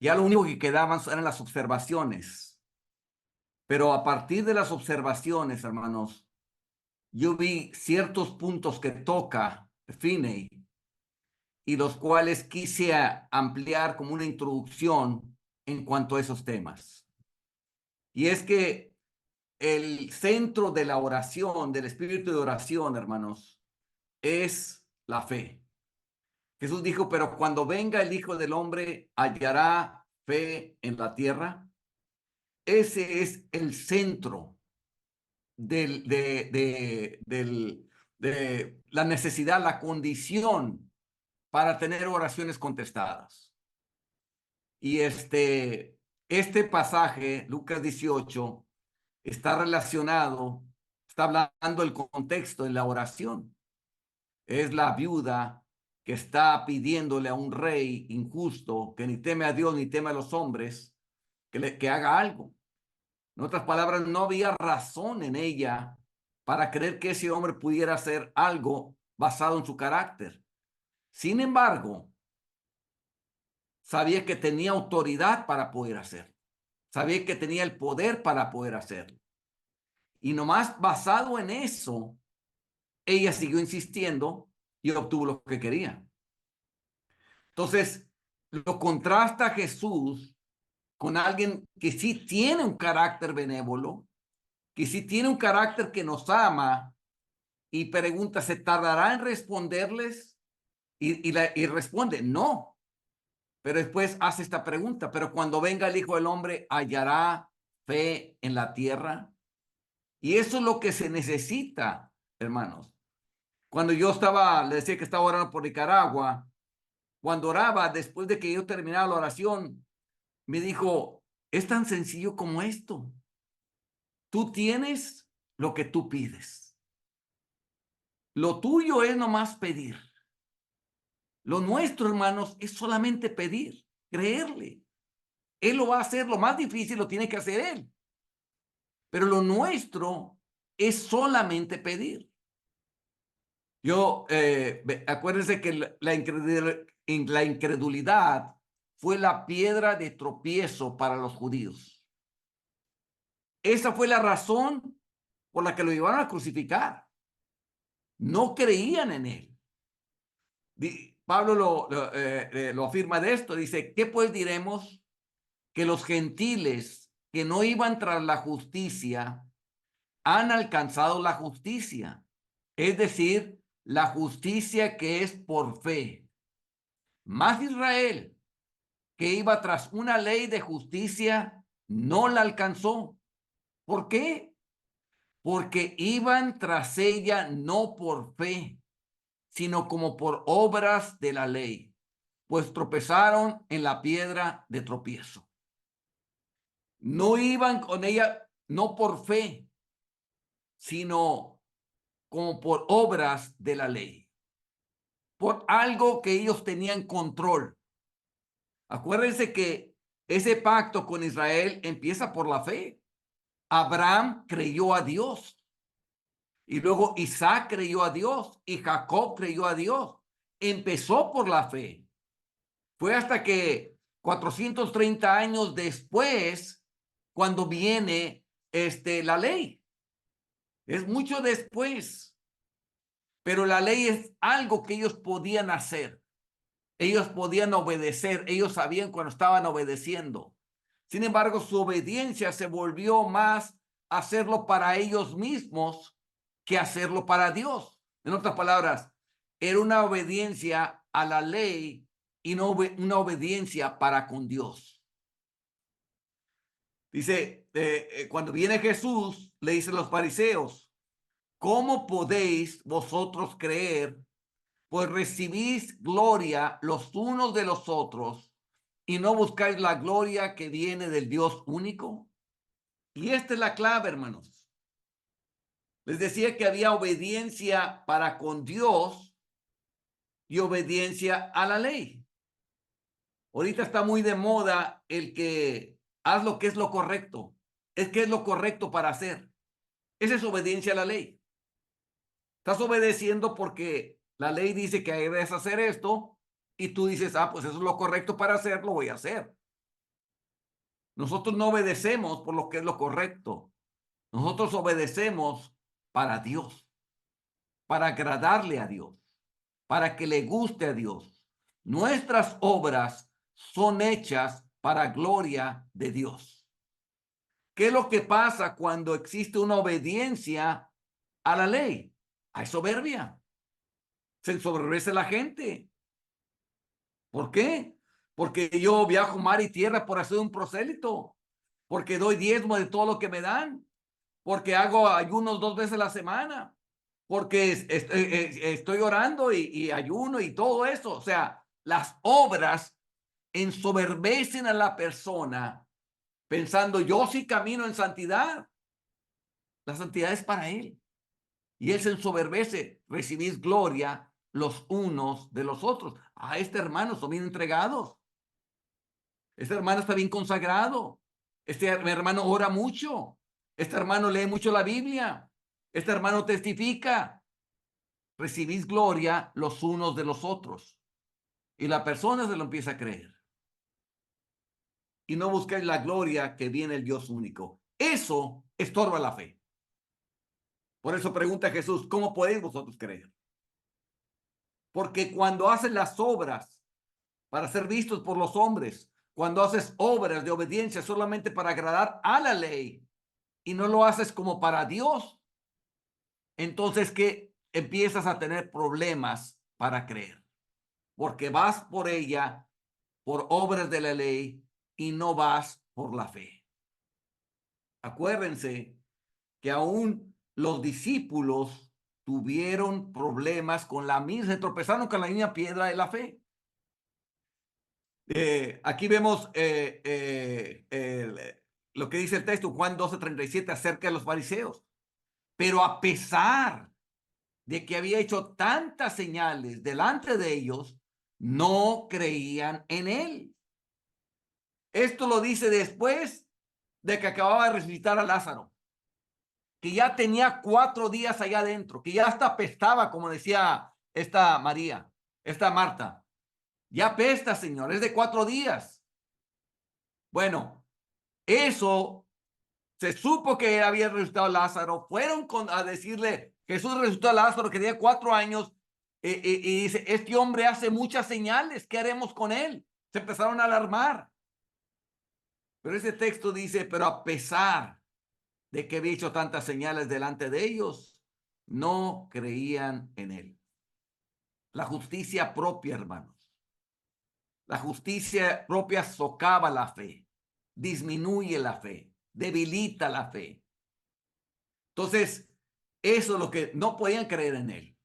Ya lo único que quedaban eran las observaciones. Pero a partir de las observaciones, hermanos, yo vi ciertos puntos que toca Finney y los cuales quise ampliar como una introducción en cuanto a esos temas. Y es que el centro de la oración, del espíritu de oración, hermanos, es la fe. Jesús dijo, pero cuando venga el Hijo del Hombre, hallará fe en la tierra. Ese es el centro del, de la necesidad, la condición para tener oraciones contestadas. Y este pasaje, Lucas 18, está relacionado, está hablando del contexto de la oración. Es la viuda que está pidiéndole a un rey injusto que ni teme a Dios ni teme a los hombres que haga algo. En otras palabras, no había razón en ella para creer que ese hombre pudiera hacer algo basado en su carácter. Sin embargo, sabía que tenía autoridad para poder hacerlo. Sabía que tenía el poder para poder hacerlo. Y nomás basado en eso, ella siguió insistiendo y obtuvo lo que quería. Entonces, lo contrasta Jesús con alguien que sí tiene un carácter benévolo, que sí tiene un carácter que nos ama y pregunta, ¿se tardará en responderles? Y responde, no. Pero después hace esta pregunta, pero cuando venga el Hijo del Hombre, ¿hallará fe en la tierra? Y eso es lo que se necesita, hermanos. Cuando yo le decía que estaba orando por Nicaragua, cuando oraba, después de que yo terminaba la oración, me dijo, es tan sencillo como esto. Tú tienes lo que tú pides. Lo tuyo es nomás pedir. Lo nuestro, hermanos, es solamente pedir, creerle. Él lo va a hacer, lo más difícil lo tiene que hacer él. Pero lo nuestro es solamente pedir. Acuérdense que la incredulidad fue la piedra de tropiezo para los judíos. Esa fue la razón por la que lo llevaron a crucificar. No creían en él. Pablo lo afirma de esto. Dice, ¿qué pues diremos? Que los gentiles que no iban tras la justicia han alcanzado la justicia. Es decir, la justicia que es por fe. Más Israel, que iba tras una ley de justicia, no la alcanzó. ¿Por qué? Porque iban tras ella no por fe, sino como por obras de la ley, pues tropezaron en la piedra de tropiezo. No iban con ella, no por fe, sino como por obras de la ley, por algo que ellos tenían control. Acuérdense que ese pacto con Israel empieza por la fe. Abraham creyó a Dios y luego Isaac creyó a Dios y Jacob creyó a Dios. Empezó por la fe. Fue hasta que 430 años después, cuando viene la ley. Es mucho después, pero la ley es algo que ellos podían hacer. Ellos podían obedecer, ellos sabían cuando estaban obedeciendo. Sin embargo, su obediencia se volvió más hacerlo para ellos mismos que hacerlo para Dios. En otras palabras, era una obediencia a la ley y no una obediencia para con Dios. Dice, cuando viene Jesús, le dice a los fariseos, ¿cómo podéis vosotros creer? Pues recibís gloria los unos de los otros y no buscáis la gloria que viene del Dios único. Y esta es la clave, hermanos. Les decía que había obediencia para con Dios y obediencia a la ley. Ahorita está muy de moda el que haz lo que es lo correcto. Es que es lo correcto para hacer. Esa es obediencia a la ley. Estás obedeciendo porque la ley dice que debes hacer esto y tú dices, ah, pues eso es lo correcto para hacer, lo voy a hacer. Nosotros no obedecemos por lo que es lo correcto. Nosotros obedecemos para Dios, para agradarle a Dios, para que le guste a Dios. Nuestras obras son hechas para gloria de Dios. ¿Qué es lo que pasa cuando existe una obediencia a la ley? Hay soberbia. Se ensoberbece la gente. ¿Por qué? Porque yo viajo mar y tierra por hacer un prosélito. Porque doy diezmo de todo lo que me dan. Porque hago ayunos 2 veces a la semana. Porque estoy orando y ayuno y todo eso. O sea, las obras ensoberbecen a la persona pensando, yo sí camino en santidad. La santidad es para él. Y él se ensoberbece. Recibís gloria los unos de los otros. A este hermano son bien entregados. Este hermano está bien consagrado. Este hermano ora mucho. Este hermano lee mucho la Biblia. Este hermano testifica. Recibís gloria los unos de los otros. Y la persona se lo empieza a creer. Y no buscáis la gloria que viene el Dios único. Eso estorba la fe. Por eso pregunta Jesús, ¿cómo podéis vosotros creer? Porque cuando haces las obras para ser vistos por los hombres, cuando haces obras de obediencia solamente para agradar a la ley y no lo haces como para Dios, entonces que empiezas a tener problemas para creer, porque vas por ella, por obras de la ley y no vas por la fe. Acuérdense que aún los discípulos tuvieron problemas con la misma, se tropezaron con la misma piedra de la fe. Aquí vemos lo que dice el texto, Juan 12:37, acerca de los fariseos. Pero a pesar de que había hecho tantas señales delante de ellos, no creían en él. Esto lo dice después de que acababa de resucitar a Lázaro, que ya tenía 4 días allá adentro, que ya hasta apestaba, como decía esta María, esta Marta. Ya apesta, Señor, es de 4 días. Bueno, eso se supo que había resucitado a Lázaro. Fueron a decirle, Jesús resucitó a Lázaro, que tenía 4 años, y dice, este hombre hace muchas señales, ¿qué haremos con él? Se empezaron a alarmar. Pero ese texto dice, pero a pesar de que había hecho tantas señales delante de ellos, no creían en él. La justicia propia, hermanos. La justicia propia socava la fe, disminuye la fe, debilita la fe. Entonces, eso es lo que no podían creer en él.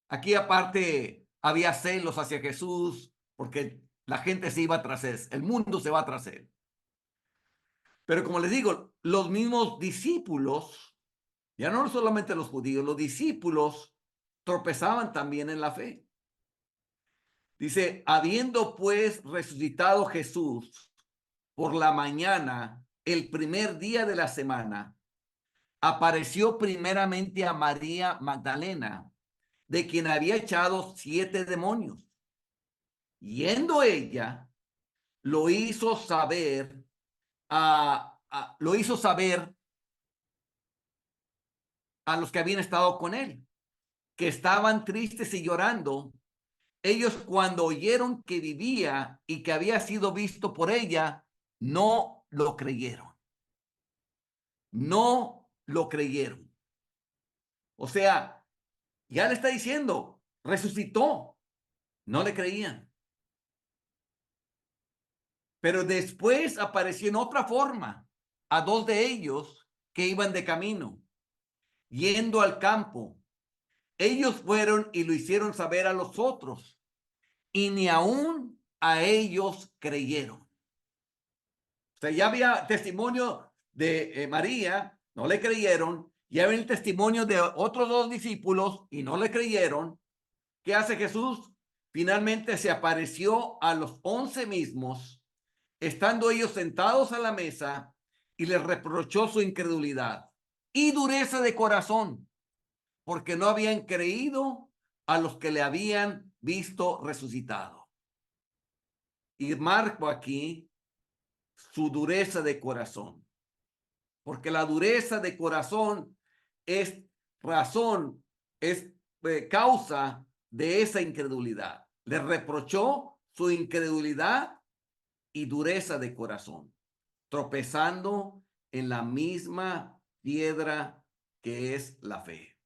Aquí aparte había celos hacia Jesús porque la gente se iba tras él, el mundo se va tras él. Pero como les digo, los mismos discípulos, ya no solamente los judíos, los discípulos tropezaban también en la fe. Dice, habiendo pues resucitado Jesús por la mañana, el primer día de la semana, apareció primeramente a María Magdalena, de quien había echado 7 demonios. Yendo ella, lo hizo saber lo hizo saber a los que habían estado con él, que estaban tristes y llorando. Ellos, cuando oyeron que vivía y que había sido visto por ella, no lo creyeron. No lo creyeron. O sea, ya le está diciendo, resucitó. No le creían. Pero después apareció en otra forma a 2 de ellos que iban de camino, yendo al campo. Ellos fueron y lo hicieron saber a los otros, y ni aún a ellos creyeron. O sea, ya había testimonio de María, no le creyeron. Ya había el testimonio de otros 2 discípulos y no le creyeron. ¿Qué hace Jesús? Finalmente se apareció a los 11 mismos, estando ellos sentados a la mesa, y les reprochó su incredulidad y dureza de corazón, porque no habían creído a los que le habían visto resucitado. Y Marco aquí su dureza de corazón. Porque la dureza de corazón es razón, es causa de esa incredulidad. Le reprochó su incredulidad y dureza de corazón, tropezando en la misma piedra que es la fe.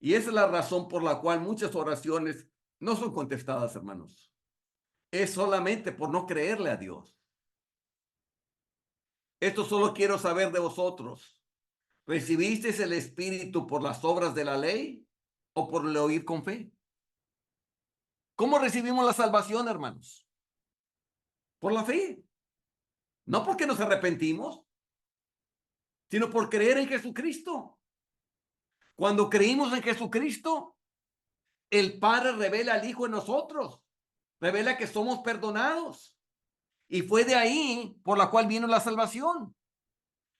Y esa es la razón por la cual muchas oraciones no son contestadas, hermanos. Es solamente por no creerle a Dios. Esto solo quiero saber de vosotros. ¿Recibisteis el Espíritu por las obras de la ley o por el oír con fe? ¿Cómo recibimos la salvación, hermanos? Por la fe. No porque nos arrepentimos, sino por creer en Jesucristo. Cuando creímos en Jesucristo, el Padre revela al Hijo en nosotros, revela que somos perdonados. Y fue de ahí por la cual vino la salvación.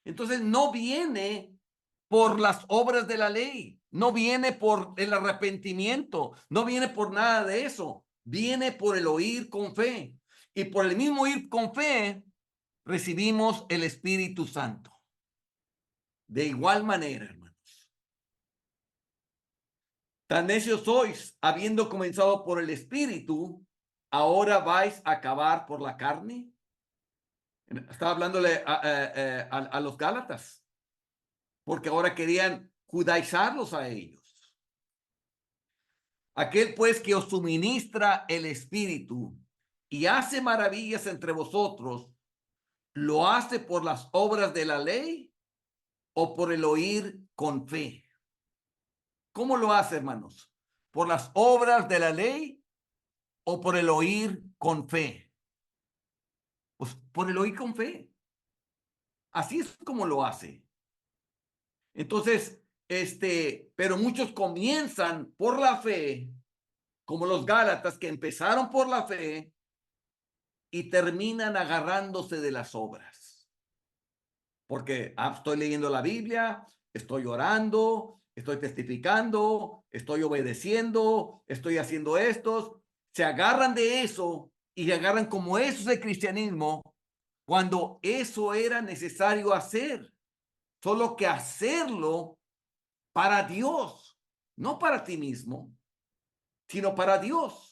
Entonces no viene por las obras de la ley, no viene por el arrepentimiento, no viene por nada de eso, viene por el oír con fe. Y por el mismo oír con fe, recibimos el Espíritu Santo. De igual manera, hermanos, tan necios sois, habiendo comenzado por el Espíritu, ahora vais a acabar por la carne. Estaba hablándole a los Gálatas, porque ahora querían judaizarlos a ellos. Aquel pues que os suministra el Espíritu y hace maravillas entre vosotros, ¿lo hace por las obras de la ley o por el oír con fe? ¿Cómo lo hace, hermanos? ¿Por las obras de la ley o por el oír con fe? Pues por el oír con fe. Así es como lo hace. Entonces, pero muchos comienzan por la fe, como los Gálatas que empezaron por la fe y terminan agarrándose de las obras. Porque estoy leyendo la Biblia, estoy orando, estoy testificando, estoy obedeciendo, estoy haciendo estos. Se agarran de eso y agarran como eso es el cristianismo cuando eso era necesario hacer. Solo que hacerlo para Dios, no para ti mismo, sino para Dios.